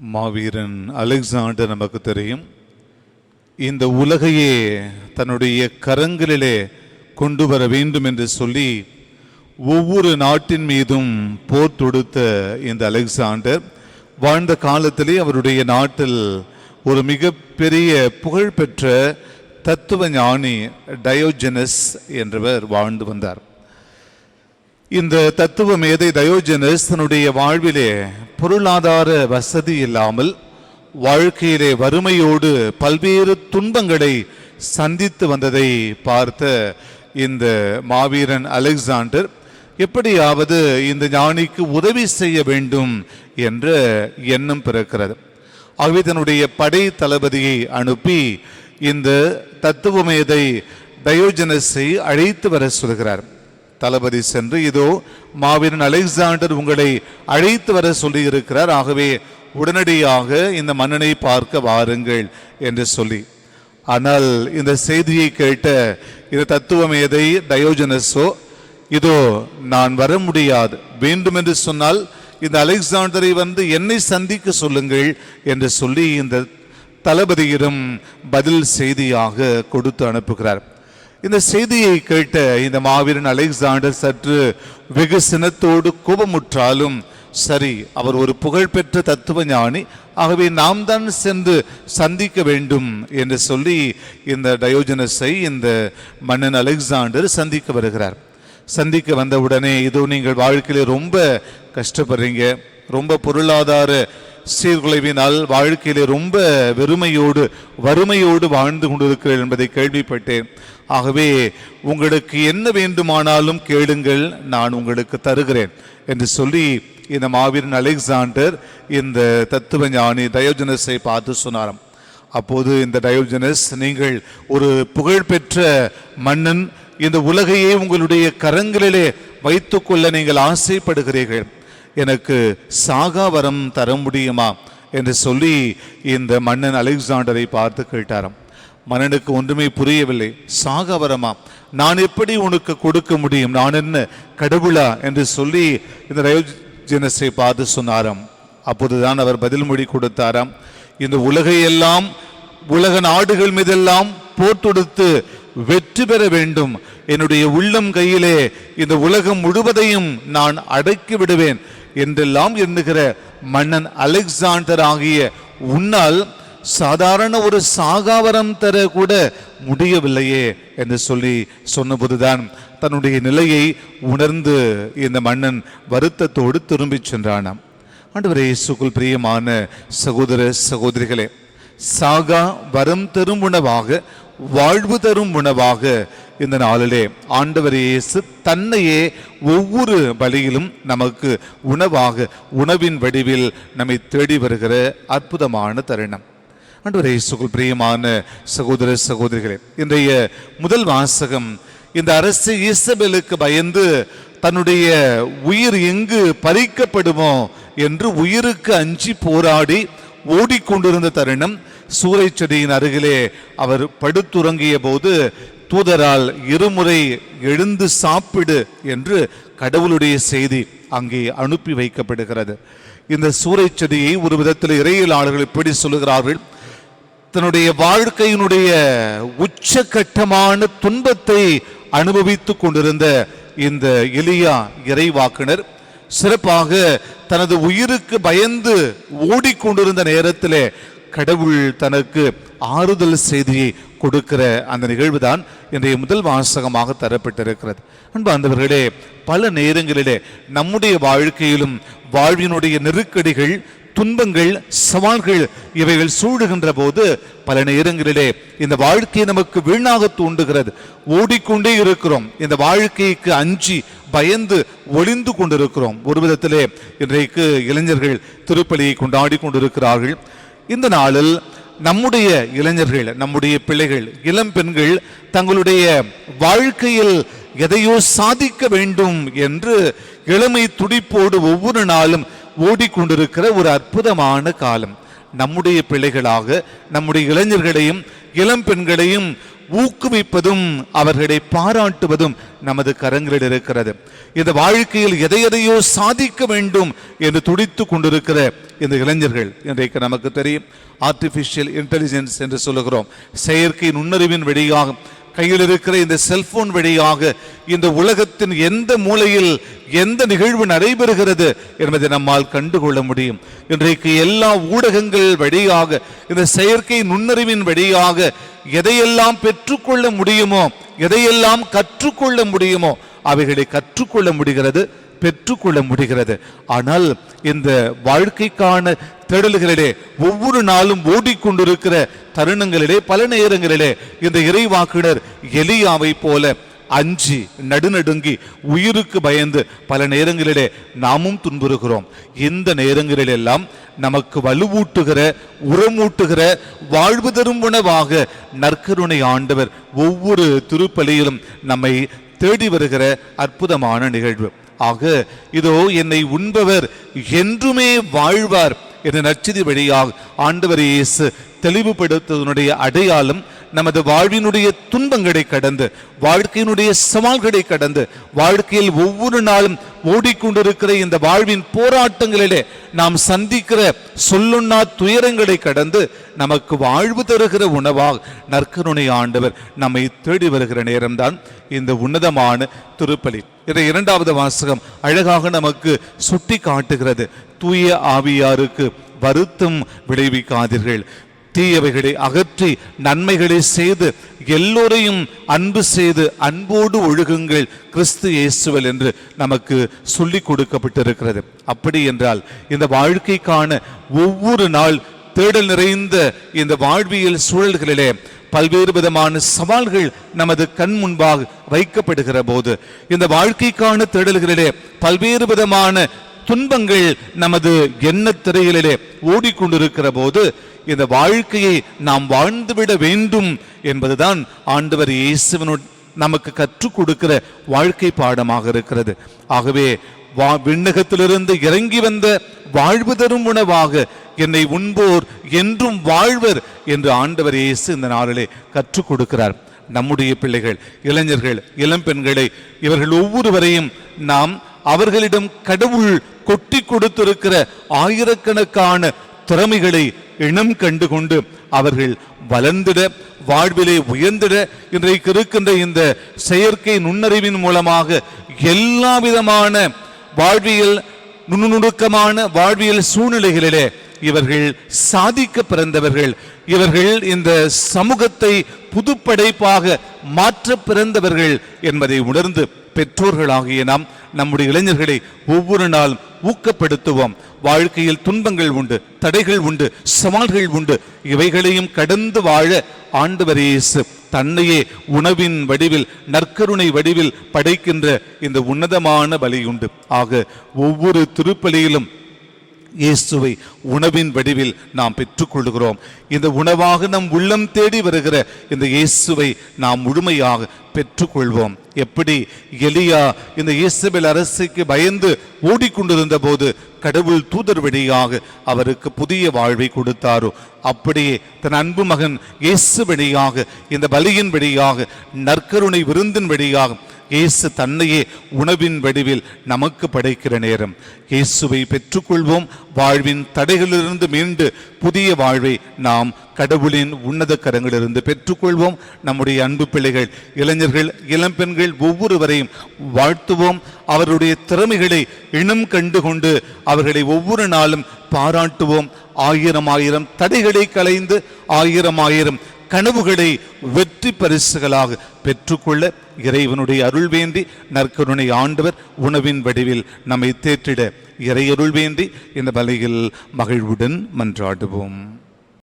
மாவீரன் Alexander நமக்கு தெரியும். இந்த உலகையே தன்னுடைய கரங்களிலே கொண்டு வர வேண்டும் என்று சொல்லி ஒவ்வொரு நாட்டின் மீதும் போர் தொடுத்த இந்த அலெக்சாண்டர் வாழ்ந்த காலத்திலே அவருடைய நாட்டில் ஒரு மிகப்பெரிய புகழ்பெற்ற தத்துவ ஞானி டயோஜெனஸ் என்றவர் வாழ்ந்து வந்தார். இந்த தத்துவ மேதை டயோஜெனஸ் தன்னுடைய வாழ்விலே பொருளாதார வசதி இல்லாமல் வாழ்க்கையிலே வறுமையோடு பல்வேறு துன்பங்களை சந்தித்து வந்ததை பார்த்த இந்த மாவீரன் அலெக்சாண்டர் எப்படியாவது இந்த ஞானிக்கு உதவி செய்ய வேண்டும் என்ற எண்ணம் பிறக்கிறது. ஆகவே தன்னுடைய படை தளபதியை அனுப்பி இந்த தத்துவ மேதை டயோஜெனஸை அழைத்து வர சொல்கிறார். தளபதி சென்று, இதோ மாவீரன் அலெக்சாண்டர் உங்களை அழைத்து வர சொல்லி இருக்கிறார், ஆகவே உடனடியாக இந்த மன்னனை பார்க்க வாருங்கள் என்று சொல்லி. ஆனால் இந்த செய்தியை கேட்ட இந்த தத்துவ மேதை டயோஜெனஸோ, இதோ நான் வர முடியாது, வேண்டுமென்று சொன்னால் இந்த அலெக்சாண்டரை வந்து என்னை சந்திக்க சொல்லுங்கள் என்று சொல்லி இந்த தளபதியிடம் பதில் செய்தியாக கொடுத்து அனுப்புகிறார். இந்த செய்தியை கேட்ட இந்த மாவீரன் அலெக்சாண்டர் சற்று வெகு சினத்தோடு கோபமுற்றாலும், சரி, அவர் ஒரு புகழ்பெற்ற தத்துவ ஞானி, ஆகவே நாம் தான் சென்று சந்திக்க வேண்டும் என்று சொல்லி இந்த டயோஜெனஸை இந்த மன்னன் அலெக்சாண்டர் சந்திக்க வருகிறார். சந்திக்க வந்தவுடனே, இதோ நீங்கள் வாழ்க்கையில ரொம்ப கஷ்டப்படுறீங்க, ரொம்ப பொருளாதார சீர்குலைவினால் வாழ்க்கையிலே ரொம்ப வெறுமையோடு வறுமையோடு வாழ்ந்து கொண்டிருக்கிறீர்கள் என்பதை கேள்விப்பட்டேன். ஆகவே உங்களுக்கு என்ன வேண்டுமானாலும் கேளுங்கள், நான் உங்களுக்கு தருகிறேன் என்று சொல்லி இந்த மாவீரன் அலெக்சாண்டர் இந்த தத்துவ ஞானி டயோஜெனஸை பார்த்து சொன்னாராம். அப்போது இந்த டயோஜெனஸ், நீங்கள் ஒரு புகழ்பெற்ற மன்னன், இந்த உலகையே உங்களுடைய கரங்களிலே வைத்துக்கொள்ள நீங்கள் ஆசைப்படுகிறீர்கள், எனக்கு சாகா வரம் தர முடியுமா என்று சொல்லி இந்த மன்னன் அலெக்சாண்டரை பார்த்து கேட்டாராம். மன்னனுக்கு ஒன்றுமே புரியவில்லை. சாகா வரமா, நான் எப்படி உனக்கு கொடுக்க முடியும், நான் என்ன கடவுளா என்று சொல்லி இந்த டயோஜெனஸை பார்த்து சொன்னாராம். அப்போதுதான் அவர் பதில் மொழி கொடுத்தாராம், இந்த உலகையெல்லாம் உலக நாடுகள் மீதெல்லாம் போர் தொடுத்து வெற்றி பெற வேண்டும், என்னுடைய உள்ளம் கையிலே இந்த உலகம் முழுவதையும் நான் அடக்கி விடுவேன் என்றெல்லாம் எண்ணுகிற மன்னன் அலெக்சாண்டர் ஆகிய உன்னால் சாதாரண ஒரு சாகாவரம் தர கூட முடியவில்லையே என்று சொல்லி சொன்னபோதுதான் தன்னுடைய நிலையை உணர்ந்து இந்த மன்னன் வருத்தத்தோடு திரும்பி சென்றானாம். ஆண்டவரே இயேசுவுக்குள் பிரியமான சகோதர சகோதரிகளே, சாகா வரம் தரும் உணவாக, வாழ்வு தரும் உணவாக இந்த நாளிலே ஆண்டவர் இயேசு தன்னையே ஒவ்வொரு பலியிலும் நமக்கு உணவாக, உணவின் வடிவில் நம்மை தேடி வருகிற அற்புதமான தருணம். ஆண்டவர் இயேசுவுக்குள் பிரியமான சகோதர சகோதரிகளே, இன்றைய முதல் வாசகம் இந்த அரசு ஈசபெலுக்கு பயந்து தன்னுடைய உயிர் எங்கு பறிக்கப்படுமோ என்று உயிருக்கு அஞ்சி போராடி ஓடிக்கொண்டிருந்த தருணம். சூறை செடியின் அருகிலே அவர் படுத்துறங்கிய போது தூதரால் இருமுறை எழுந்து சாப்பிடு என்று கடவுளுடைய செய்தி அங்கே அனுப்பி வைக்கப்படுகிறது. இந்த சூறை செடியை ஒரு விதத்தில் இறையியலாளர்கள் இப்படி சொல்லுகிறார்கள், தன்னுடைய வாழ்க்கையினுடைய உச்சகட்டமான துன்பத்தை அனுபவித்து கொண்டிருந்த இந்த எலியா இறைவாக்கினர் சிறப்பாக தனது உயிருக்கு பயந்து ஓடிக்கொண்டிருந்த நேரத்திலே கடவுள் தனக்கு ஆறுதல் செய்தியை கொடுக்கிற அந்த நிகழ்வுதான் இன்றைய முதல் வாசகமாக தரப்பட்டிருக்கிறது. அன்பார்ந்தவர்களே, பல நேரங்களிலே நம்முடைய வாழ்க்கையிலும் வாழ்வினுடைய நெருக்கடிகள், துன்பங்கள், சவால்கள் இவைகள் சூடுகின்ற போது பல நேரங்களிலே இந்த வாழ்க்கையை நமக்கு வீணாக தூண்டுகிறது. ஓடிக்கொண்டே இருக்கிறோம், இந்த வாழ்க்கைக்கு அஞ்சி பயந்து ஒளிந்து கொண்டிருக்கிறோம். ஒரு விதத்திலே இன்றைக்கு இளைஞர்கள் திருப்பலியை கொண்டாடி கொண்டிருக்கிறார்கள். இந்த நாளில் நம்முடைய இளைஞர்கள், நம்முடைய பிள்ளைகள், இளம் பெண்கள் தங்களுடைய வாழ்க்கையில் எதையோ சாதிக்க வேண்டும் என்று இளமை துடிப்போடு ஒவ்வொரு நாளும் ஓடிக்கொண்டிருக்கிற ஒரு அற்புதமான காலம். நம்முடைய பிள்ளைகளாக நம்முடைய இளைஞர்களையும் இளம் பெண்களையும் ஊக்குவிப்பதும் அவர்களை பாராட்டுவதும் நமது கரங்களில் இருக்கிறது. இந்த வாழ்க்கையில் எதையோ சாதிக்க வேண்டும் என்று துடித்து கொண்டிருக்கிற இந்த இளைஞர்கள், இன்றைக்கு நமக்கு தெரியும் ஆர்டிபிஷியல் இன்டெலிஜென்ஸ் என்று சொல்லுகிறோம், செயற்கை நுண்ணறிவின் வழியாக கையில் இருக்கிற இந்த செல்போன் வழியாக இந்த உலகத்தின் எந்த மூலையில் எந்த நிகழ்வு நடைபெறுகிறது என்பதை நம்மால் கண்டுகொள்ள முடியும். இன்றைக்கு எல்லா ஊடகங்கள் வழியாக இந்த செயற்கை நுண்ணறிவின் வழியாக எதையெல்லாம் பெற்றுக்கொள்ள முடியுமோ, எதையெல்லாம் கற்றுக்கொள்ள முடியுமோ அவைகளை கற்றுக்கொள்ள முடிகிறது, பெற்றுக்கொள்ள முடிகிறது. ஆனால் இந்த வாழ்க்கைக்கான தேடல்களிலே ஒவ்வொரு நாளும் ஓடிக்கொண்டிருக்கிற தருணங்களிலே பல நேரங்களிலே இந்த இறைவாக்கினர் எலியாவை போல அஞ்சி நடுநடுங்கி உயிருக்கு பயந்து பல நேரங்களிலே நாமும் துன்புறுகிறோம். இந்த நேரங்களிலெல்லாம் நமக்கு வலுவூட்டுகிற, உரமூட்டுகிற, வாழ்வு தரும் உணவாக நற்கருணை ஆண்டவர் ஒவ்வொரு திருப்பலியிலும் நம்மை தேடி வருகிற அற்புதமான நிகழ்வு. ஆக இதோ என்னை உண்பவர் என்றுமே வாழ்வார் என்ற நற்செய்தி வழியாக ஆண்டவர் இயேசு தெளிவுபடுத்துவதனுடைய அடையாளம் நமது வாழ்வினுடைய துன்பங்களை கடந்து, வாழ்க்கையினுடைய சவால்களை கடந்து, வாழ்க்கையில் ஒவ்வொரு நாளும் ஓடிக்கொண்டிருக்கிற இந்த வாழ்வின் போராட்டங்களிலே நாம் சந்திக்கிற சொல்லுண்ணா துயரங்களை கடந்து நமக்கு வாழ்வு தருகிற உணவாக நற்கருணை ஆண்டவர் நம்மை தேடி வருகிற நேரம்தான் இந்த உன்னதமான திருப்பலி. இதை இரண்டாவது வாசகம் அழகாக நமக்கு சுட்டி காட்டுகிறது. தூய ஆவியாருக்கு வருத்தம் விளைவிக்காதீர்கள், தீயவைகளை அகற்றி நன்மைகளை செய்து எல்லோரையும் அன்பு செய்து அன்போடு ஒழுகுங்கள் கிறிஸ்து இயேசுவில் என்று நமக்கு சொல்லிக் கொடுக்கப்பட்டிருக்கிறது. அப்படி என்றால் இந்த வாழ்க்கைக்கான ஒவ்வொரு நாள் தேடல் நிறைந்த இந்த வாழ்வியல் சூழல்களிலே பல்வேறு விதமான சவால்கள் நமது கண் முன்பாக வைக்கப்படுகிற போது, இந்த வாழ்க்கைக்கான தேடல்களிலே பல்வேறு விதமான துன்பங்கள் நமது எண்ணத் திரையிலே ஓடிக்கொண்டிருக்கிற போது இந்த வாழ்க்கையை நாம் வாழ்ந்துவிட வேண்டும் என்பதுதான் ஆண்டவர் இயேசுவின் நமக்கு கற்றுக் கொடுக்கிற வாழ்க்கை பாடமாக இருக்கிறது. ஆகவே விண்ணகத்திலிருந்து இறங்கி வந்த வாழ்வு தரும் உணவாக என்னை உண்போர் என்றும் வாழ்வர் என்று ஆண்டவர் இயேசு இந்த நாளிலே கற்றுக் கொடுக்கிறார். நம்முடைய பிள்ளைகள், இளைஞர்கள், இளம்பெண்களை, இவர்கள் ஒவ்வொருவரையும் நாம் அவர்களிடம் கடவுள் கொட்டி கொடுத்திருக்கிற ஆயிரக்கணக்கான திறமைகளை இனம் கண்டு கொண்டு அவர்கள் வளர்ந்திட, வாழ்விலே உயர்ந்திட, இன்றைக்கு இருக்கின்ற இந்த செயற்கை நுண்ணறிவின் மூலமாக எல்லா விதமான வாழ்வியல் நுணுக்கமான வாழ்வியல் சூழ்நிலைகளிலே இவர்கள் சாதிக்க பிறந்தவர்கள். இவர்கள் இந்த சமூகத்தை புதுப்படைப்பாக மாற்ற பிறந்தவர்கள் என்பதை உணர்ந்து பெற்றோர்களாகிய நாம் நம்முடைய இளைஞர்களை ஒவ்வொரு நாள் ஊக்கப்படுத்துவோம். வாழ்க்கையில் துன்பங்கள் உண்டு, தடைகள் உண்டு, சவால்கள் உண்டு. இவைகளையும் கடந்து வாழ ஆண்டவர் இயேசு தன்னையே உணவின் வடிவில், நற்கருணை வடிவில் படைக்கின்ற இந்த உன்னதமான பலியுண்டு. ஆக ஒவ்வொரு திருப்பலியிலும் இயேசுவை உணவின் வடிவில் நாம் பெற்றுக்கொள்கிறோம். இந்த உணவாக நம் உள்ளம் தேடி வருகிற இந்த இயேசுவை நாம் முழுமையாக பெற்றுக்கொள்வோம். எப்படி எலியா இந்த இயேசுபேல் அரசுக்கு பயந்து ஓடிக்கொண்டிருந்த போது கடவுள் தூதர் வழியாக அவருக்கு புதிய வாழ்வை கொடுத்தாரோ, அப்படியே தன் அன்பு மகன் இயேசு வழியாக, இந்த பலியின் வழியாக, நற்கருணை விருந்தின் வழியாக இயேசு தன்னையே உணவின் வடிவில் நமக்கு படைக்கிற நேரம். இயேசுவை பெற்றுக்கொள்வோம். வாழ்வின் தடைகளிலிருந்து மீண்டு புதிய வாழ்வை நாம் கடவுளின் உன்னத கரங்களிலிருந்து பெற்றுக்கொள்வோம். நம்முடைய அன்பு பிள்ளைகள், இளைஞர்கள், இளம்பெண்கள் ஒவ்வொருவரையும் வாழ்த்துவோம். அவருடைய திறமைகளை இனம் கண்டு கொண்டு அவர்களை ஒவ்வொரு நாளும் பாராட்டுவோம். ஆயிரம் தடைகளை களைந்து ஆயிரம் கனவுகளை வெற்றி பரிசுகளாக பெற்றுக்கொள்ள இறைவனுடைய அருள் வேண்டி நற்கருணை ஆண்டவர் உணவின் வடிவில் நம்மை தேற்றிட இறையருள் வேண்டி இந்த பலியில் மகிழ்வுடன் மன்றாடுவோம்.